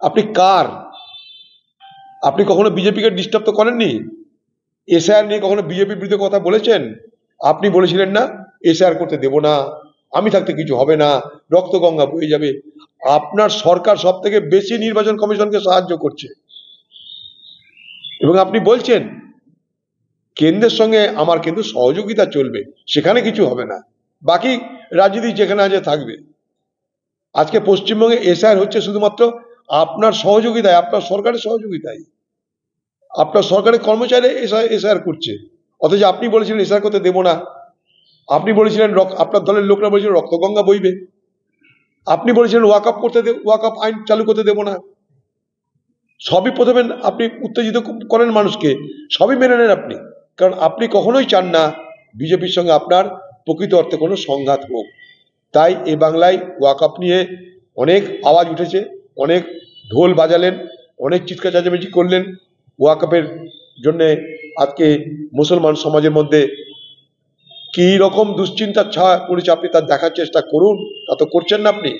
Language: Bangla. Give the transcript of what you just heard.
আপনি কার? আপনি কখনো বিজেপিকে ডিস্টার্ব তো করেননি? এসআইআর নিয়ে কখনো বিজেপির বিরুদ্ধে কথা বলেছেন? আপনি বলেছিলেন না এসআইআর করতে দেব না, আমি থাকতে কিছু হবে না, রক্তগঙ্গা বয়ে যাবে। আপনার সরকার সব থেকে বেশি নির্বাচন কমিশনকে সাহায্য করছে এবং আপনি বলছেন কেন্দ্রের সঙ্গে আমার কিন্তু সহযোগিতা চলবে, সেখানে কিছু হবে না, বাকি রাজনীতি যেখানে আছে থাকবে। আজকে পশ্চিমবঙ্গে এসআইআর হচ্ছে শুধুমাত্র আপনার সহযোগিতায়, আপনার সরকারের সহযোগিতায়, আপনার সরকারের কর্মচারী এসআইআর করছে, অথচ আপনি বলেছিলেন এসআইআর করতে দেব না। আপনি বলেছিলেন আপনার দলের লোকরা বলেছিলেন রক্তগঙ্গা বইবে। আপনি বলেছিলেন ওয়াকআপ ওয়াকআপ আইন চালু করতে দেব না। সবই প্রথমে আপনি উত্তেজিত করেন মানুষকে, সবই মেনে নেন আপনি, কারণ আপনি কখনোই চান না বিজেপির সঙ্গে আপনার প্রকৃত অর্থে কোনো সংঘাত হোক। তাই এ বাংলায় ওয়াকআপ নিয়ে অনেক আওয়াজ উঠেছে, অনেক ঢোল বাজালেন, অনেক চিৎকার চেঁচামেচি করলেন। ওয়াকআপের জন্যে আজকে মুসলমান সমাজের মধ্যে কি রকম দুশ্চিন্তার ছায়া পড়েছে আপনি তার দেখার চেষ্টা করুন, তা তো করছেন না আপনি।